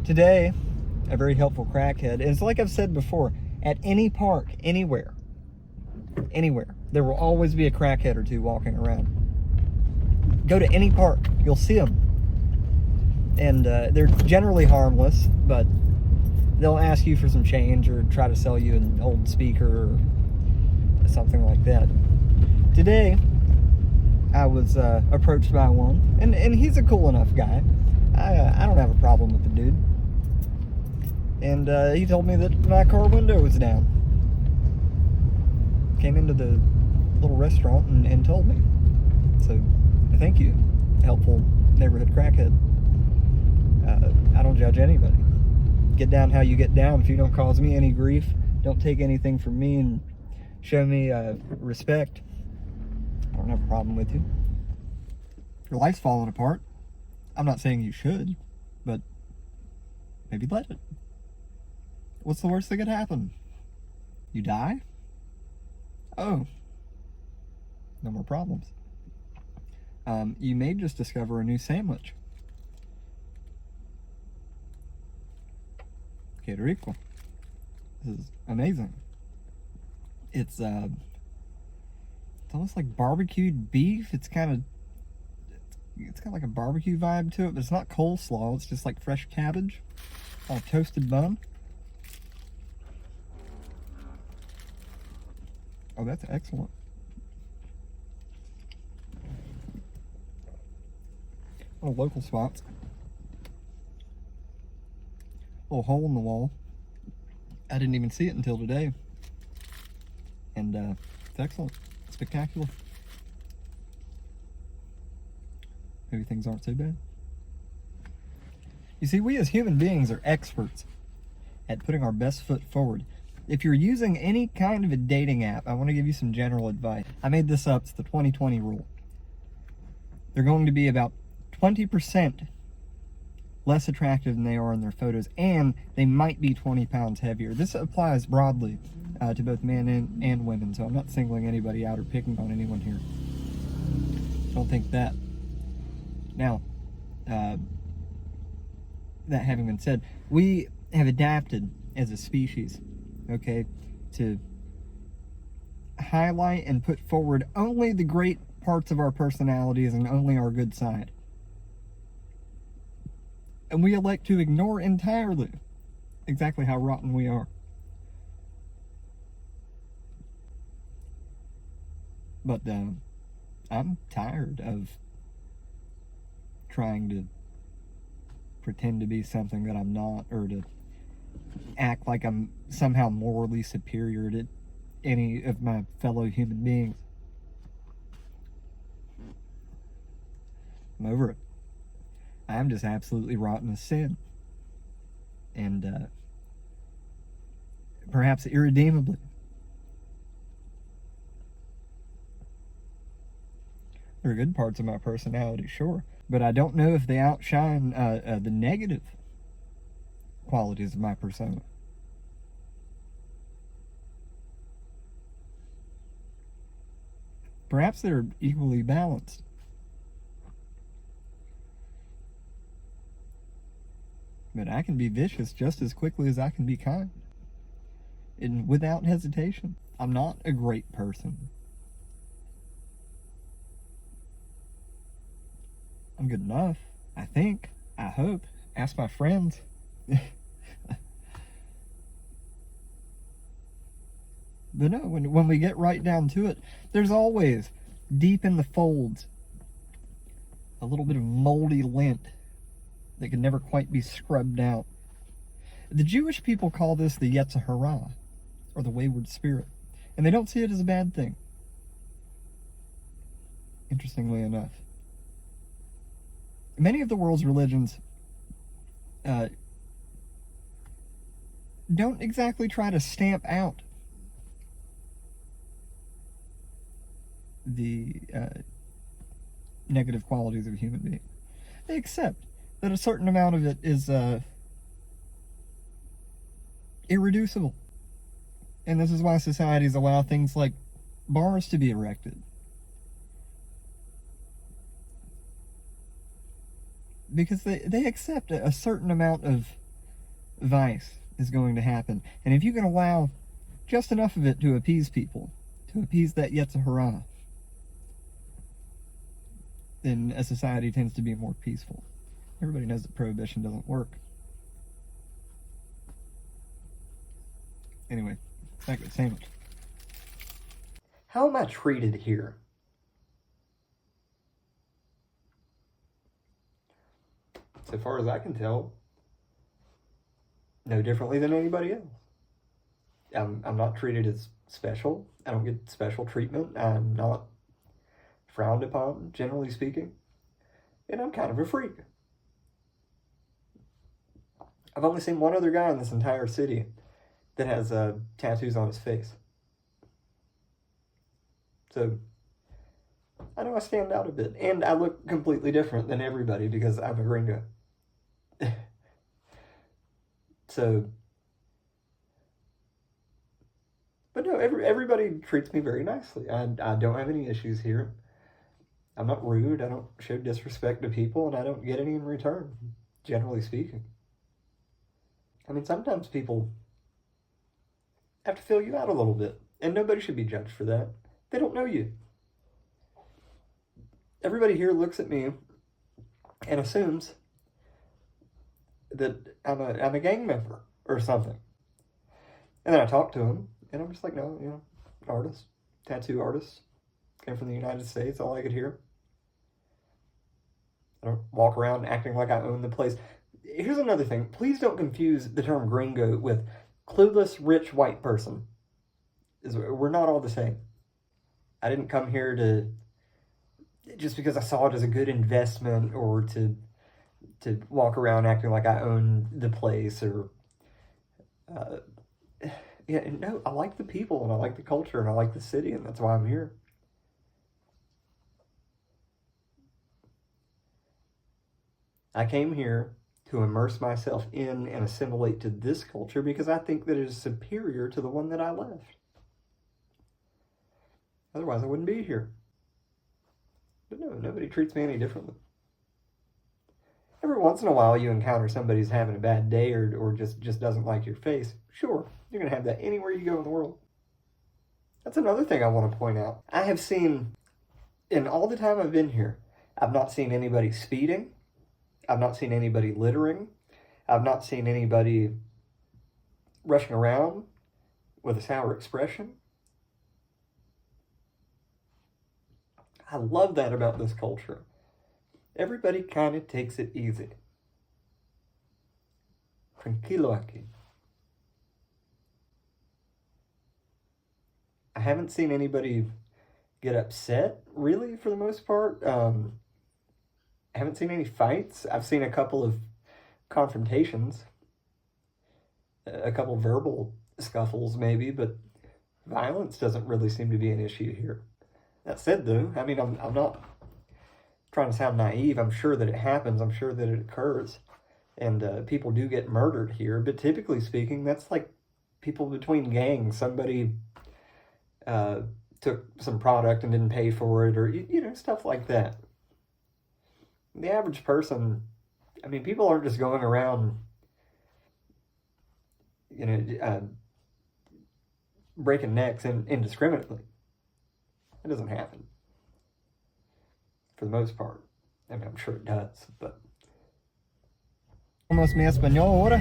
Today, a very helpful crackhead, and it's like I've said before, at any park, anywhere, there will always be a crackhead or two walking around. Go to any park, you'll see them. And they're generally harmless, but they'll ask you for some change or try to sell you an old speaker or something like that. Today, I was approached by one, and he's a cool enough guy. I don't have a problem with the dude. And he told me that my car window was down. Came into the little restaurant and told me. So, thank you, helpful neighborhood crackhead. I don't judge anybody. Get down how you get down. If you don't cause me any grief, don't take anything from me, and show me respect, I don't have a problem with you. Your life's falling apart. I'm not saying you should, but maybe let it. What's the worst that could happen? You die? Oh, no more problems. You may just discover a new sandwich. Que rico. This is amazing. It's almost like barbecued beef. It's got like a barbecue vibe to it, but it's not coleslaw. It's just like fresh cabbage on a toasted bun. Oh, that's excellent. Oh, local spots. Little hole in the wall. I didn't even see it until today. And it's excellent. Spectacular. Maybe things aren't so bad. You see, we as human beings are experts at putting our best foot forward. If you're using any kind of a dating app, I want to give you some general advice. I made this up. It's the 20/20 rule. They're going to be about 20% less attractive than they are in their photos, and they might be 20 pounds heavier. This applies broadly to both men and women, so I'm not singling anybody out or picking on anyone here. Don't think that. Now, that having been said, we have adapted as a species, okay, to highlight and put forward only the great parts of our personalities and only our good side. And we elect to ignore entirely exactly how rotten we are. But I'm tired of trying to pretend to be something that I'm not, or to act like I'm somehow morally superior to any of my fellow human beings. I'm over it. I'm just absolutely rotten as sin. And perhaps irredeemably. There are good parts of my personality, sure, but I don't know if they outshine the negative qualities of my persona. Perhaps they're equally balanced. But I can be vicious just as quickly as I can be kind. And without hesitation. I'm not a great person. I'm good enough, I think. I hope. Ask my friends. But no, when we get right down to it, there's always, deep in the folds, a little bit of moldy lint that can never quite be scrubbed out. The Jewish people call this the Yetzer Hara, or the wayward spirit, and they don't see it as a bad thing, interestingly enough. Many of the world's religions don't exactly try to stamp out the negative qualities of a human being. They accept that a certain amount of it is irreducible. And this is why societies allow things like bars to be erected. Because they accept a certain amount of vice is going to happen. And if you can allow just enough of it to appease people, to appease that Yetzer Hara, then a society tends to be more peaceful. Everybody knows that prohibition doesn't work. Anyway, back to the sandwich. How am I treated here? So far as I can tell, no differently than anybody else. I'm not treated as special. I don't get special treatment. I'm not frowned upon, generally speaking. And I'm kind of a freak. I've only seen one other guy in this entire city that has tattoos on his face. So, I know I stand out a bit. And I look completely different than everybody because I'm a gringo. So, but no, everybody treats me very nicely. I don't have any issues here. I'm not rude. I don't show disrespect to people, and I don't get any in return, generally speaking. I mean, sometimes people have to fill you out a little bit, and nobody should be judged for that. They don't know you. Everybody here looks at me and assumes that I'm a gang member or something. And then I talk to them, and I'm just like, no, artist, tattoo artist, came from the United States, all I could hear. I don't walk around acting like I own the place. Here's another thing. Please don't confuse the term gringo with clueless, rich, white person. We're not all the same. I didn't come here to, just because I saw it as a good investment or to walk around acting like I own the place or, no, I like the people and I like the culture and I like the city and that's why I'm here. I came here to immerse myself in and assimilate to this culture because I think that it is superior to the one that I left. Otherwise, I wouldn't be here. But no, nobody treats me any differently. Every once in a while, you encounter somebody who's having a bad day or just doesn't like your face. Sure, you're going to have that anywhere you go in the world. That's another thing I want to point out. I have seen, in all the time I've been here, I've not seen anybody speeding. I've not seen anybody littering. I've not seen anybody rushing around with a sour expression. I love that about this culture. Everybody kind of takes it easy. Tranquilo aquí. I haven't seen anybody get upset, really, for the most part. I haven't seen any fights. I've seen a couple of confrontations. A couple verbal scuffles, maybe, but violence doesn't really seem to be an issue here. That said, though, I mean, I'm not trying to sound naive. I'm sure that it happens. I'm sure that it occurs. And people do get murdered here. But typically speaking, that's like people between gangs. Somebody took some product and didn't pay for it or, stuff like that. The average person, I mean, people aren't just going around, breaking necks indiscriminately. It doesn't happen. For the most part. I mean, I'm sure it does, but... Vamos mi español ahora.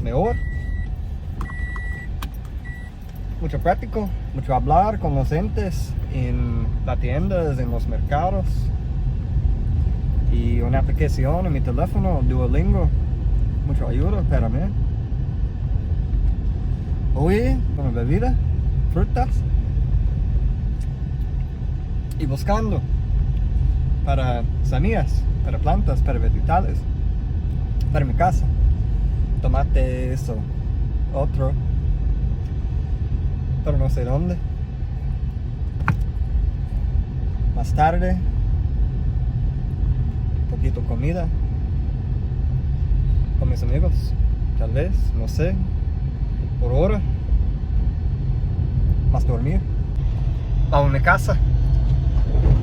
Mejor. Mucho práctico. Mucho hablar con los entes en las tiendas, en los mercados. Y una aplicación en mi teléfono, Duolingo. Mucho ayuda para mí. Hoy, con bebida, frutas. Y buscando para semillas, para plantas, para vegetales, para mi casa. Tomate, eso, otro, pero no sé dónde. Más tarde, poquito comida con mis amigos, tal vez, no sé, por hora, más dormir. Vamos a mi casa.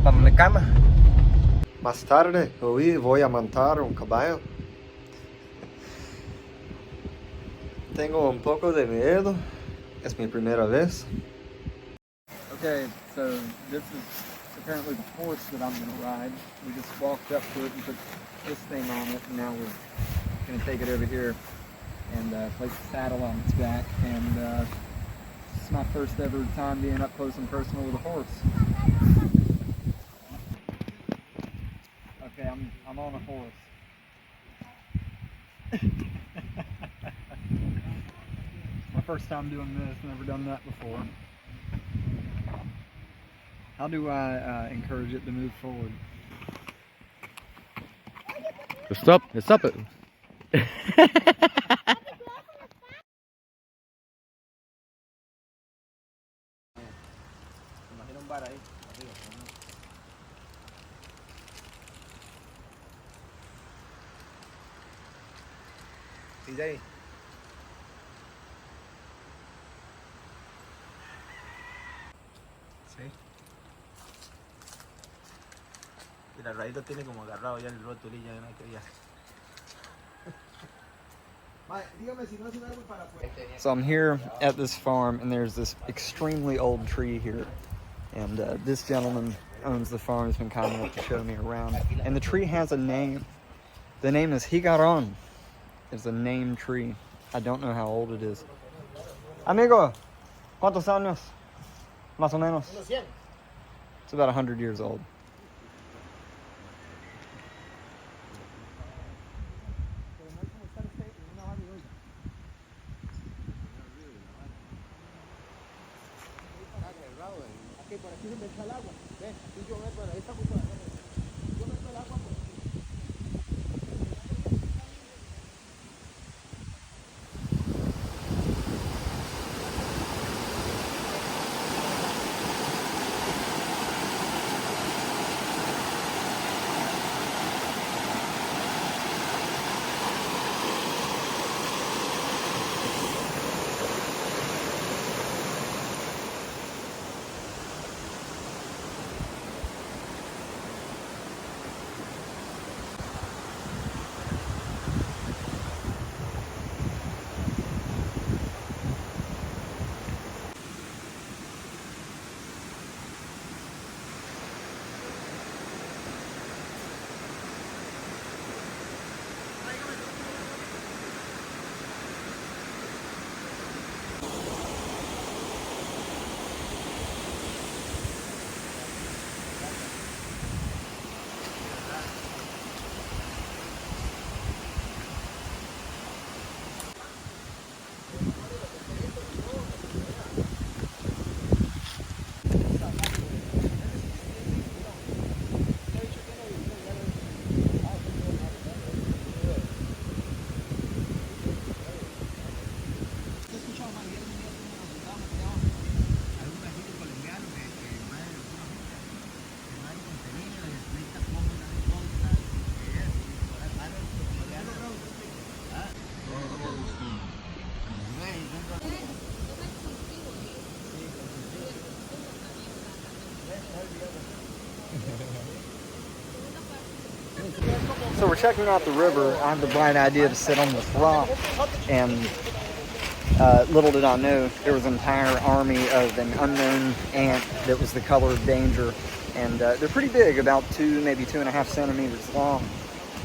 Vamos a mi cama. Más tarde, hoy voy a montar un caballo. Tengo un poco de miedo. Es mi primera vez. Okay, so this is apparently the horse that I'm going to ride. We just walked up to it and put this thing on it, and now we're going to take it over here and place the saddle on its back. And this is my first ever time being up close and personal with a horse. Okay, I'm on a horse. My first time doing this, never done that before. How do I encourage it to move forward? Stop it. CJ. Sí. Y la raíz lo tiene como agarrado ya el rótulo y ya no quería. So I'm here at this farm, and there's this extremely old tree here. And this gentleman owns the farm, has been kind enough to show me around. And the tree has a name. The name is Higaron. It's a named tree. I don't know how old it is. Amigo, ¿cuántos años? Más o menos. It's about 100 years old. So we're checking out the river. I had the bright idea to sit on this rock, and little did I know there was an entire army of an unknown ant that was the color of danger, and they're pretty big, about 2, maybe 2.5 centimeters long.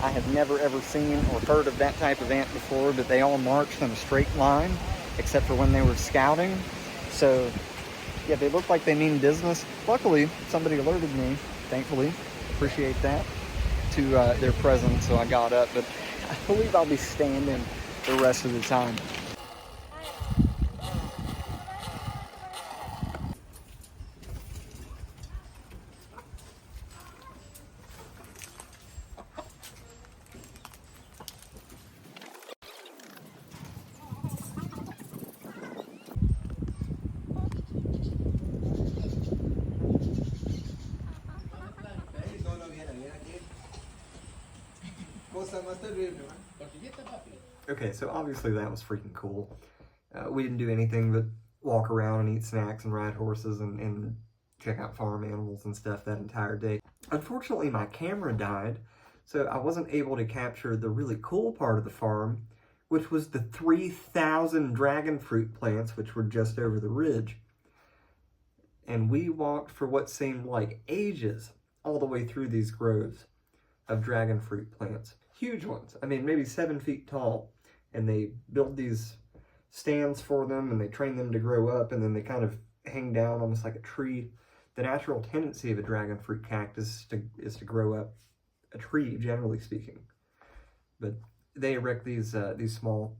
I have never ever seen or heard of that type of ant before, but they all marched in a straight line, except for when they were scouting. So yeah, they look like they mean business. Luckily, somebody alerted me, thankfully, appreciate that, to their presence, so I got up, but I believe I'll be standing the rest of the time. Okay, so obviously that was freaking cool. We didn't do anything but walk around and eat snacks and ride horses and check out farm animals and stuff that entire day. Unfortunately, my camera died, so I wasn't able to capture the really cool part of the farm, which was the 3,000 dragon fruit plants which were just over the ridge. And we walked for what seemed like ages all the way through these groves of dragon fruit plants. Huge ones. I mean, maybe 7 feet tall. And they build these stands for them and they train them to grow up, and then they kind of hang down almost like a tree. The natural tendency of a dragon fruit cactus is to grow up a tree, generally speaking. But they erect these small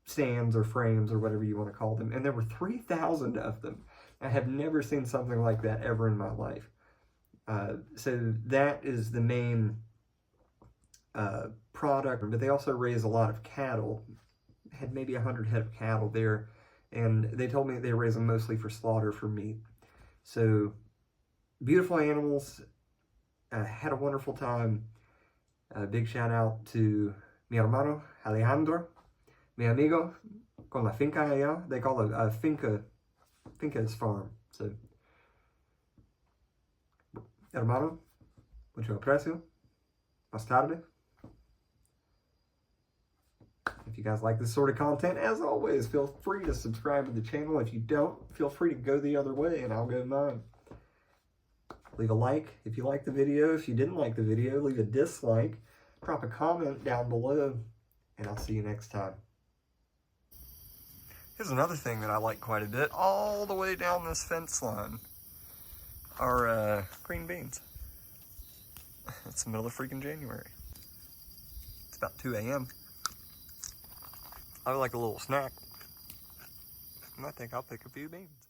stands or frames or whatever you want to call them, and there were 3,000 of them. I have never seen something like that ever in my life. So that is the main product, but they also raise a lot of cattle. Had maybe 100 head of cattle there, and they told me they raise them mostly for slaughter for meat. So beautiful animals. Had a wonderful time. Big shout out to mi hermano Alejandro, mi amigo con la finca allá. They call it a finca. Finca is farm. So, hermano, mucho aprecio. Más tarde. If you guys like this sort of content, as always, feel free to subscribe to the channel. If you don't, feel free to go the other way and I'll go mine. Leave a like if you liked the video. If you didn't like the video, leave a dislike. Drop a comment down below, and I'll see you next time. Here's another thing that I like quite a bit. All the way down this fence line are green beans. It's the middle of freaking January. It's about 2 a.m. I would like a little snack, and I think I'll pick a few beans.